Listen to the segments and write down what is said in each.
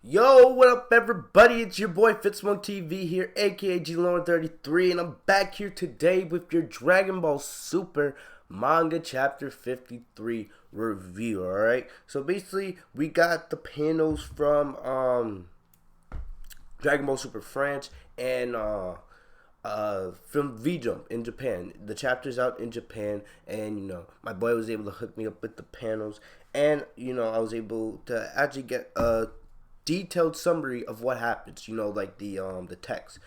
Yo, what up everybody? It's your boy Fitzmonk TV here, aka G33, and I'm back here today with your Dragon Ball Super manga chapter 53 review, alright? So basically, we got the panels from Dragon Ball Super France and from V-Jump in Japan. The chapter's out in Japan, and my boy was able to hook me up with the panels, and I was able to actually get a detailed summary of what happens, like the text,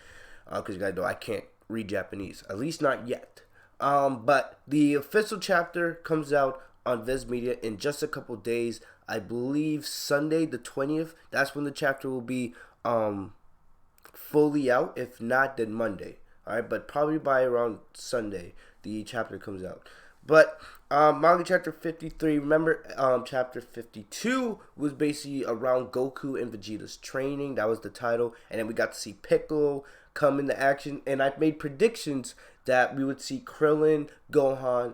because you guys know I can't read Japanese, at least not yet. But the official chapter comes out on Viz Media in just a couple days. I believe Sunday the 20th. That's when the chapter will be fully out. If not, then Monday. All right, but probably by around Sunday the chapter comes out. But manga chapter 53, remember chapter 52 was basically around Goku and Vegeta's training. That was the title. And then we got to see Piccolo come into action. And I made predictions that we would see Krillin, Gohan,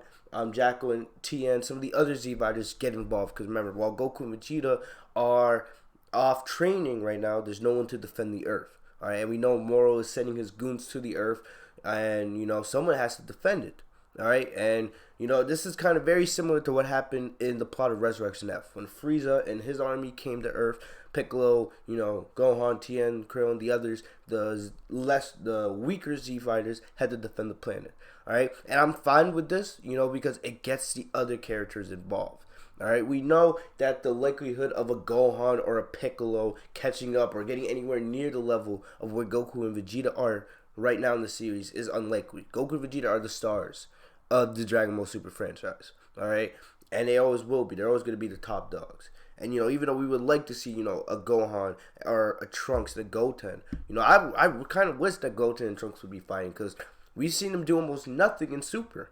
Jacko, and Tien, some of the other Z Fighters get involved. Because remember, while Goku and Vegeta are off training right now, there's no one to defend the Earth. All right, and we know Moro is sending his goons to the Earth. And, someone has to defend it. All right, and this is kind of very similar to what happened in the plot of Resurrection F when Frieza and his army came to Earth. Piccolo, Gohan, Tien, Krillin, the others, the weaker Z fighters had to defend the planet. All right, and I'm fine with this, because it gets the other characters involved. All right, we know that the likelihood of a Gohan or a Piccolo catching up or getting anywhere near the level of where Goku and Vegeta are right now in the series is unlikely. Goku and Vegeta are the stars of the Dragon Ball Super franchise, all right, and they always will be. They're always going to be the top dogs. And even though we would like to see a Gohan or a Trunks and a Goten, I kind of wish that Goten and Trunks would be fighting, because we've seen them do almost nothing in Super,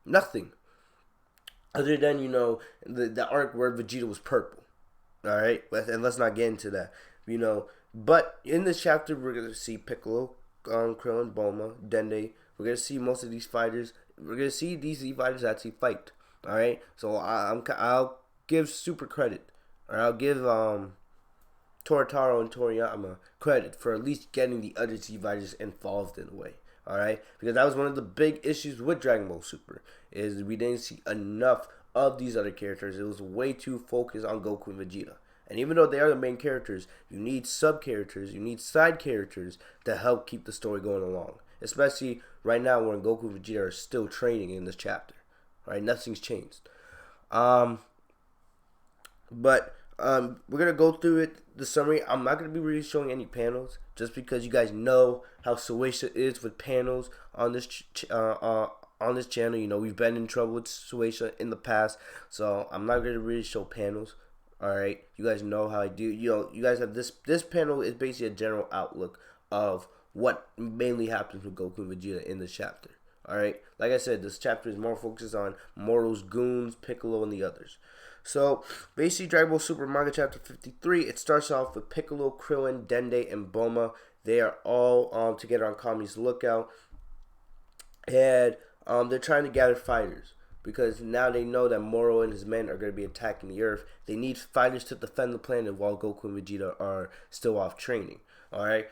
nothing, other than the arc where Vegeta was purple, all right. And let's not get into that, But in this chapter, we're gonna see Piccolo, Krillin, Bulma, Dende. We're gonna see most of these fighters. We're gonna see these Z fighters actually fight. All right, so I'll give Super credit, or I'll give Toritaro and Toriyama credit for at least getting the other Z fighters involved in a way. All right, because that was one of the big issues with Dragon Ball Super, is we didn't see enough of these other characters. It was way too focused on Goku and Vegeta. And even though they are the main characters, you need sub-characters, you need side characters to help keep the story going along. Especially right now when Goku and Vegeta are still training in this chapter. Right? Nothing's changed. But we're going to go through the summary. I'm not going to be really showing any panels, just because you guys know how Shueisha is with panels on this channel. We've been in trouble with Shueisha in the past, so I'm not going to really show panels. All right, you guys know how I do. You guys have this panel is basically a general outlook of what mainly happens with Goku and Vegeta in this chapter. All right, like I said, this chapter is more focused on Moro's goons, Piccolo, and the others. So basically, Dragon Ball Super manga chapter 53. It starts off with Piccolo, Krillin, Dende, and Bulma. They are all together on Kami's lookout, and they're trying to gather fighters, because now they know that Moro and his men are going to be attacking the Earth. They need fighters to defend the planet while Goku and Vegeta are still off training. All right.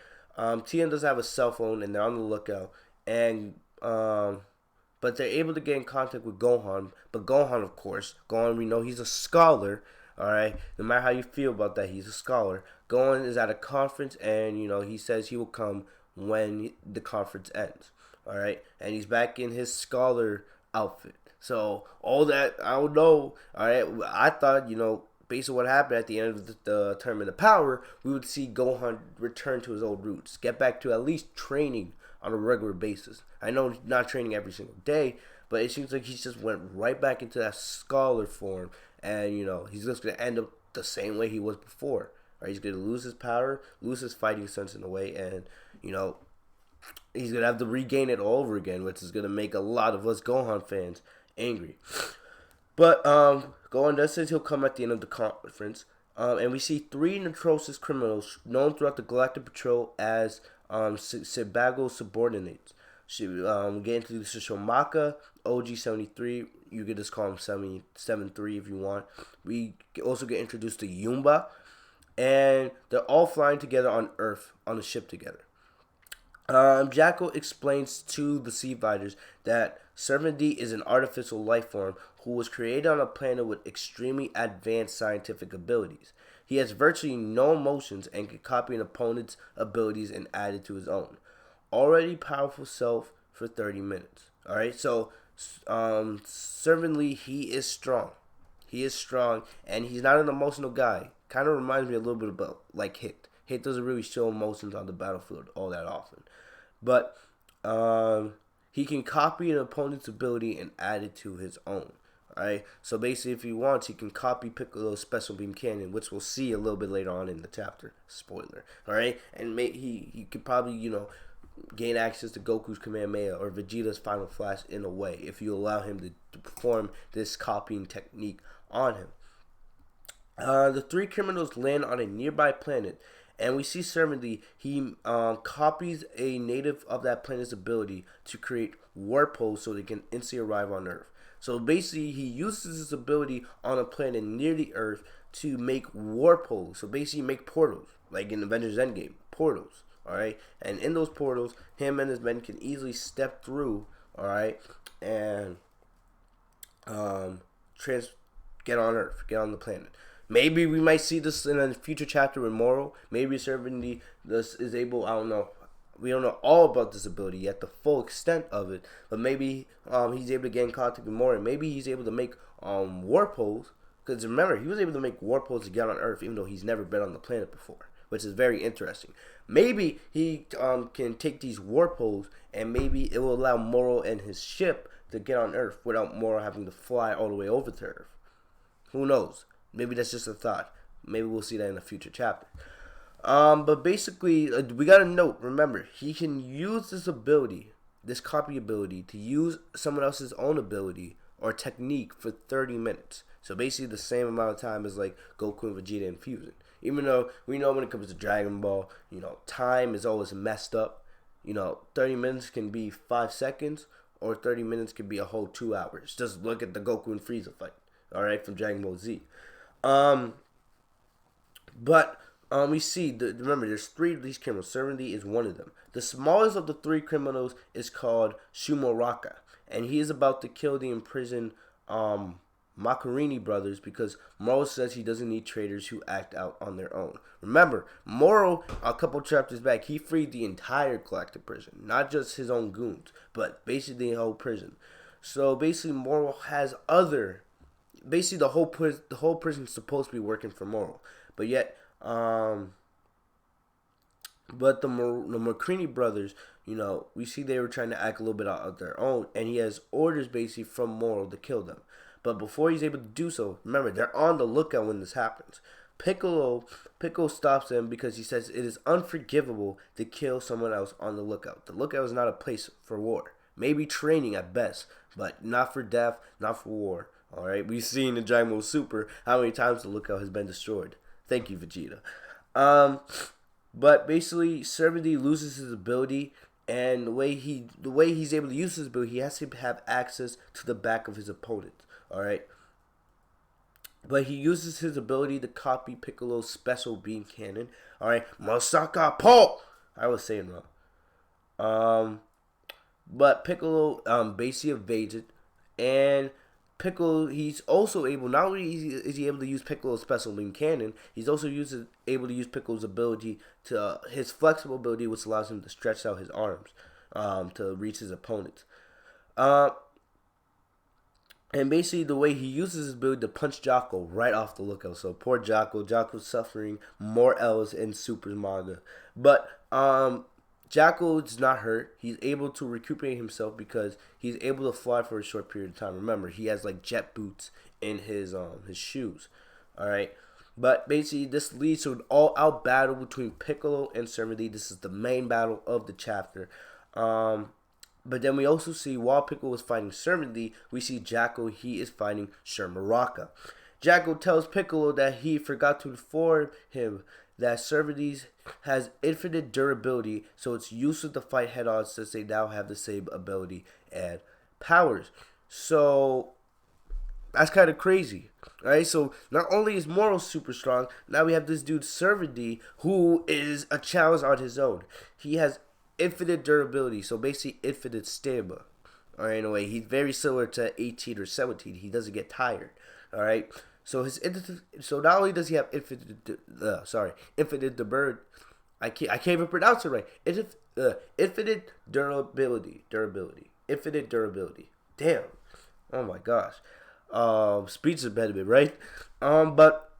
Tien does have a cell phone, and they're on the lookout. And but they're able to get in contact with Gohan. But Gohan, of course, we know he's a scholar. All right. No matter how you feel about that, he's a scholar. Gohan is at a conference, and he says he will come when the conference ends. All right. And he's back in his scholar outfit. So all that, I don't know. All right, I thought, based on what happened at the end of the Tournament of Power, we would see Gohan return to his old roots, get back to at least training on a regular basis. I know not training every single day, but it seems like he just went right back into that scholar form, and he's just gonna end up the same way he was before. Right, he's gonna lose his power, lose his fighting sense in a way, and he's gonna have to regain it all over again, which is gonna make a lot of us Gohan fans angry. But Gohan does says he'll come at the end of the conference, and we see 3 notorious criminals known throughout the Galactic Patrol as Sebago's subordinates. We get introduced to Shomaka, OG-73. You could just call him 7-3 if you want. We also get introduced to Yumba, and they're all flying together on Earth on a ship together. Jacko explains to the Sea Fighters that Servant D is an artificial life form who was created on a planet with extremely advanced scientific abilities. He has virtually no emotions and can copy an opponent's abilities and add it to his own. Already powerful self for 30 minutes. Alright, so Servant Lee, he is strong. He is strong, and he's not an emotional guy. Kind of reminds me a little bit about like Hit. Hit doesn't really show emotions on the battlefield all that often. But he can copy an opponent's ability and add it to his own. Alright, so basically if he wants, he can copy Piccolo's Special Beam Cannon, which we'll see a little bit later on in the chapter. Spoiler. Alright, and he could probably, gain access to Goku's Kamehameha or Vegeta's Final Flash in a way if you allow him to perform this copying technique on him. The three criminals land on a nearby planet, and we see Servant Lee. He copies a native of that planet's ability to create warp holes so they can instantly arrive on Earth. So basically, he uses his ability on a planet near the Earth to make warp holes. So basically, make portals, like in Avengers Endgame, portals. Alright, and in those portals, him and his men can easily step through, alright, and get on Earth, get on the planet. Maybe we might see this in a future chapter with Moro. Maybe Servant this is able, I don't know. We don't know all about this ability yet, the full extent of it. But maybe he's able to get in contact with Moro. Maybe he's able to make warp holes. Because remember, he was able to make warp holes to get on Earth, even though he's never been on the planet before, which is very interesting. Maybe he can take these warp holes, and maybe it will allow Moro and his ship to get on Earth without Moro having to fly all the way over to Earth. Who knows? Maybe that's just a thought. Maybe we'll see that in a future chapter. But basically, we gotta note, remember, he can use this ability, this copy ability, to use someone else's own ability or technique for 30 minutes. So basically the same amount of time as like Goku and Vegeta in Fusion. Even though we know when it comes to Dragon Ball, time is always messed up. 30 minutes can be 5 seconds, or 30 minutes can be a whole 2 hours. Just look at the Goku and Frieza fight, alright, from Dragon Ball Z. But we see, remember, there's 3 of these criminals. Servant Lee is one of them. The smallest of the 3 criminals is called Shumoraka, and he is about to kill the imprisoned Macarini brothers because Moro says he doesn't need traitors who act out on their own. Remember, Moro, a couple chapters back, he freed the entire collective prison, not just his own goons, but basically the whole prison. So basically, Moro has basically the whole prison is supposed to be working for Moro, but yet, but the Macarini brothers, we see they were trying to act a little bit out of their own, and he has orders basically from Moro to kill them. But before he's able to do so, remember, they're on the lookout when this happens. Piccolo stops them because he says it is unforgivable to kill someone else on the lookout. The lookout is not a place for war. Maybe training at best, but not for death, not for war. Alright, we've seen in Dragon Ball Super how many times the lookout has been destroyed. Thank you, Vegeta. But basically, Servant Lee loses his ability, and the way he's able to use his ability, he has to have access to the back of his opponent. Alright, but he uses his ability to copy Piccolo's Special Beam Cannon. Alright, Masaka Po! I was saying wrong. But Piccolo basically evades it, and Piccolo, he's also able, not only is he able to use Piccolo's Special Beam Cannon, he's also able to use Piccolo's ability to, his flexible ability, which allows him to stretch out his arms to reach his opponents. And basically, the way he uses his ability to punch Jocko right off the lookout. So poor Jocko. Jocko's suffering more L's in Super's manga. But Jocko is not hurt. He's able to recuperate himself because he's able to fly for a short period of time. Remember, he has like jet boots in his shoes. All right. But basically, this leads to an all-out battle between Piccolo and Servant Lee. This is the main battle of the chapter. But then we also see, while Piccolo is fighting Servant Lee, we see Jocko, he is fighting Shumoraka. Jocko tells Piccolo that he forgot to inform him that Servant Lee has infinite durability, so it's useless to fight head-on since they now have the same ability and powers. So, That's kind of crazy. Alright, so not only is Moro super strong, now we have this dude Servady, who is a challenge on his own. He has infinite durability, so basically infinite stamina. Alright, in a way, he's very similar to 18 or 17. He doesn't get tired. Alright, so so not only does he have infinite durability. I can't even pronounce it right. Infinite durability. Infinite durability. Damn. Oh my gosh. Speech impediment, right? But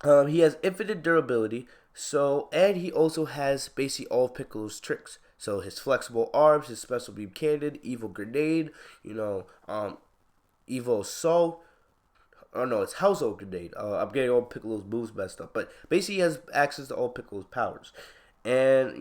he has infinite durability. So, and he also has basically all of Piccolo's tricks. So his flexible arms, his special beam cannon, evil grenade, evil soul. Oh no, it's household grenade. I'm getting all Piccolo's moves messed up, but basically he has access to all Piccolo's powers. And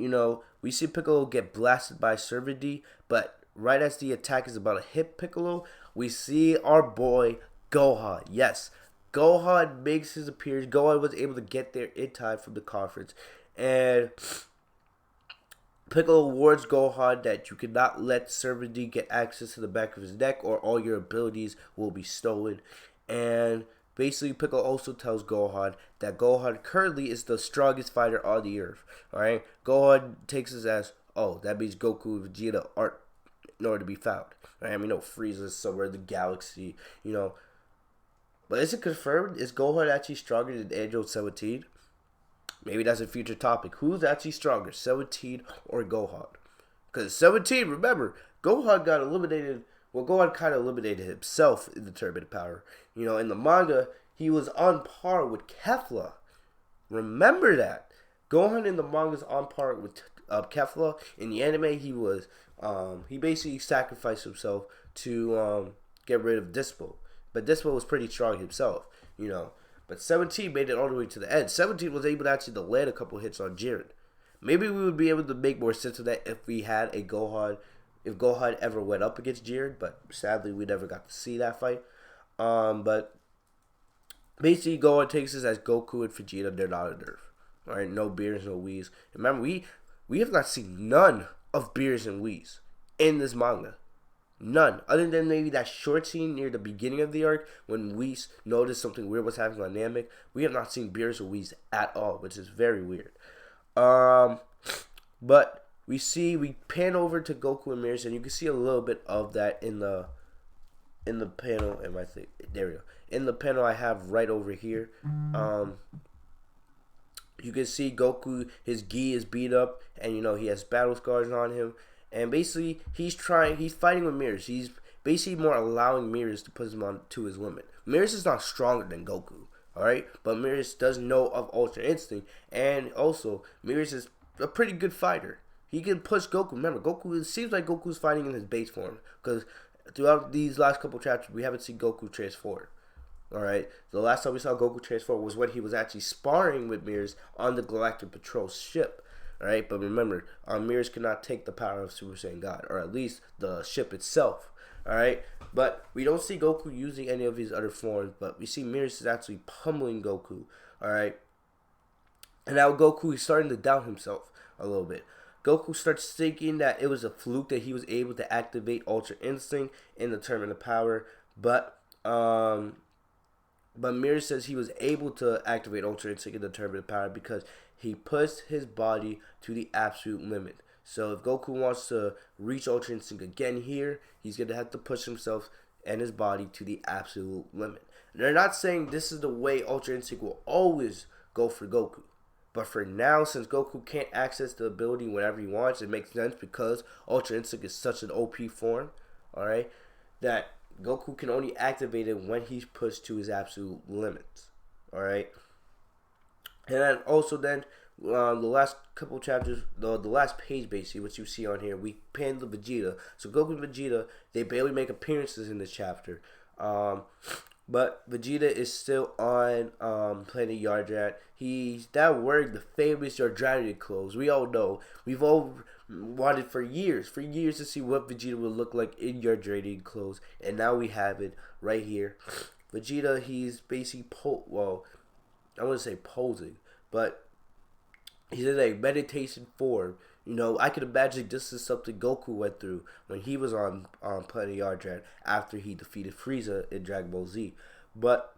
we see Piccolo get blasted by Servady, but right as the attack is about to hit Piccolo, we see our boy Gohan. Yes, Gohan makes his appearance. Gohan was able to get there in time from the conference, and Piccolo warns Gohan that you cannot let Servady get access to the back of his neck, or all your abilities will be stolen. And basically, Piccolo also tells Gohan that Gohan currently is the strongest fighter on the earth. Alright? Gohan takes this as, oh, that means Goku and Vegeta aren't nowhere to be found. Right? I mean, Frieza is somewhere in the galaxy, But is it confirmed? Is Gohan actually stronger than Android 17? Maybe that's a future topic. Who's actually stronger, 17 or Gohan? Because 17, remember, Gohan got eliminated. Well, Gohan kind of eliminated himself in the Tournament of Power. In the manga, he was on par with Kefla. Remember that. Gohan in the manga is on par with Kefla. In the anime, he basically sacrificed himself to get rid of Dispo. But Dispo was pretty strong himself, But 17 made it all the way to the end. 17 was able to actually land a couple hits on Jiren. Maybe we would be able to make more sense of that if we had a Gohan. If Gohan ever went up against Jiren, but sadly we never got to see that fight. But basically Gohan takes this as Goku and Vegeta, they're not on Earth. Alright, no Beers, no Whis. Remember, we have not seen none of Beers and Whis in this manga. None. Other than maybe that short scene near the beginning of the arc when Whis noticed something weird was happening on Namek. We have not seen Beers or Whis at all, which is very weird. But we pan over to Goku and Mirrors, and you can see a little bit of that in the panel. There we go. In the panel I have right over here. You can see Goku, his gi is beat up, and he has battle scars on him. And basically he's fighting with Mirrors. He's basically more allowing Mirrors to put him on to his limit. Mirrors is not stronger than Goku, alright? But Mirrors does know of Ultra Instinct, and also Mirrors is a pretty good fighter. He can push Goku. Remember, it seems like Goku's fighting in his base form, because throughout these last couple chapters, we haven't seen Goku transform. Alright? The last time we saw Goku transform was when he was actually sparring with Mirrors on the Galactic Patrol ship. Alright? But remember, Mirrors cannot take the power of Super Saiyan God, or at least the ship itself. Alright? But we don't see Goku using any of his other forms, but we see Mirrors is actually pummeling Goku. Alright? And now Goku is starting to doubt himself a little bit. Goku starts thinking that it was a fluke that he was able to activate Ultra Instinct in the Tournament of Power, but Mirror says he was able to activate Ultra Instinct in the Tournament of Power because he pushed his body to the absolute limit. So if Goku wants to reach Ultra Instinct again here, he's going to have to push himself and his body to the absolute limit. They're not saying this is the way Ultra Instinct will always go for Goku. But for now, since Goku can't access the ability whenever he wants, it makes sense because Ultra Instinct is such an OP form, alright, that Goku can only activate it when he's pushed to his absolute limits, alright. And then also the last couple chapters, the last page basically, which you see on here, we panned the Vegeta. So Goku and Vegeta, they barely make appearances in this chapter. But Vegeta is still on planet Yardrat. He's now wearing the famous Yardratian clothes. We all know. We've all wanted for years to see what Vegeta would look like in Yardratian clothes. And now we have it right here. Vegeta, he's basically, I wouldn't say posing, but he's in a meditation form, You know, I can imagine this is something Goku went through when he was on Planet Yardrat after he defeated Frieza in Dragon Ball Z. But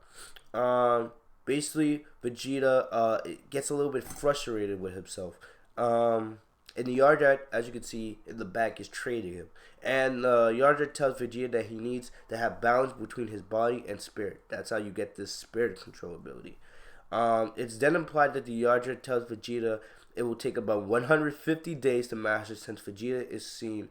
basically, Vegeta gets a little bit frustrated with himself. And the Yardrat, as you can see in the back, is training him. And Yardrat tells Vegeta that he needs to have balance between his body and spirit. That's how you get this spirit control ability. It's then implied that the Yardrat tells Vegeta it will take about 150 days to master, since Vegeta is seen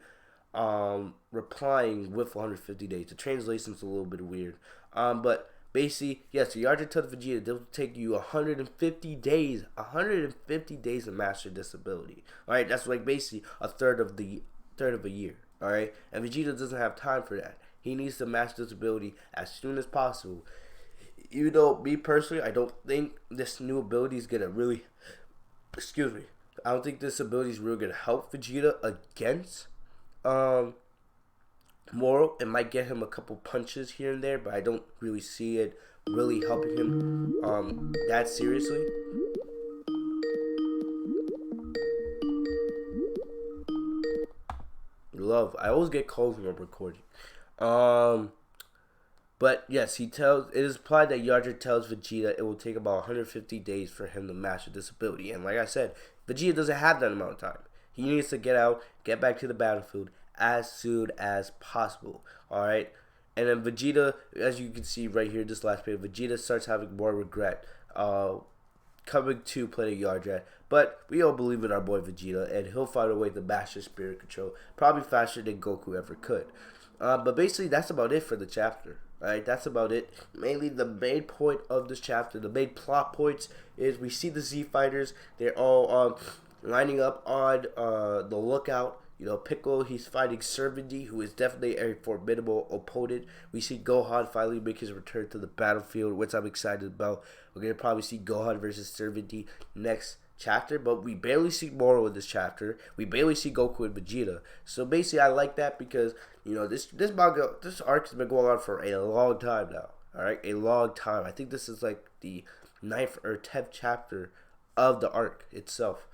replying with 150 days. The translation's a little bit weird. But basically, yes, the Yardrat tells Vegeta it will take you 150 days. 150 days to master this ability. Alright, that's like basically a third of a year. Alright? And Vegeta doesn't have time for that. He needs to master this ability as soon as possible. Even though, me personally, I don't think this new ability is gonna really, excuse me, I don't think this ability is really gonna help Vegeta against Moro. It might get him a couple punches here and there, but I don't really see it really helping him that seriously. Love, I always get calls when I'm recording. But yes, it is implied that Yardrat tells Vegeta it will take about 150 days for him to master this ability. And like I said, Vegeta doesn't have that amount of time. He needs to get back to the battlefield as soon as possible. Alright? And then Vegeta, as you can see right here, this last page, Vegeta starts having more regret coming to play the Yardrat. But we all believe in our boy Vegeta, and he'll find a way to master spirit control, probably faster than Goku ever could. But basically, that's about it for the chapter. Alright, that's about it. Mainly the main point of this chapter, the main plot points, is we see the Z Fighters. They're all lining up on the lookout. You know, Piccolo, he's fighting Servant, who is definitely a formidable opponent. We see Gohan finally make his return to the battlefield, which I'm excited about. We're going to probably see Gohan versus Servant next chapter, but we barely see Moro in this chapter. We barely see Goku and Vegeta. So basically, I like that because, you know, this arc has been going on for a long time now. Alright, a long time. I think this is like the 9th or 10th chapter of the arc itself.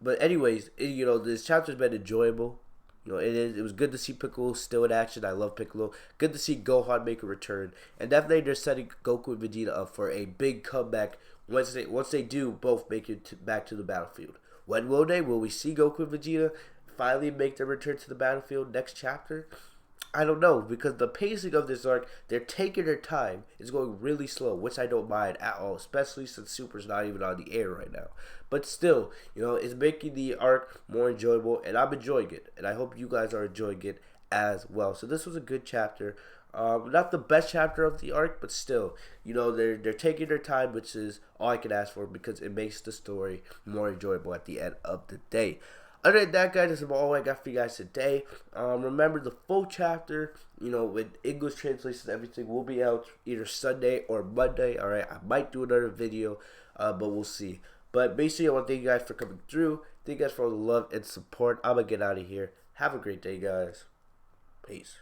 But anyways, you know, this chapter's been enjoyable. You know, it was good to see Piccolo still in action. I love Piccolo. Good to see Gohan make a return. And definitely they're setting Goku and Vegeta up for a big comeback once they do both make it back to the battlefield. When will they? Will we see Goku and Vegeta finally make their return to the battlefield next chapter? I don't know, because the pacing of this arc, they're taking their time. It's going really slow, which I don't mind at all, especially since Super's not even on the air right now. But still, you know, it's making the arc more enjoyable, and I'm enjoying it. And I hope you guys are enjoying it as well. So this was a good chapter. Not the best chapter of the arc, but still, you know, they're taking their time, which is all I can ask for, because it makes the story more enjoyable at the end of the day. Other than that, guys, that's about all I got for you guys today. Remember, the full chapter, you know, with English translations and everything, will be out either Sunday or Monday. Alright, I might do another video, but we'll see. But basically, I want to thank you guys for coming through. Thank you guys for all the love and support. I'm going to get out of here. Have a great day, guys. Peace.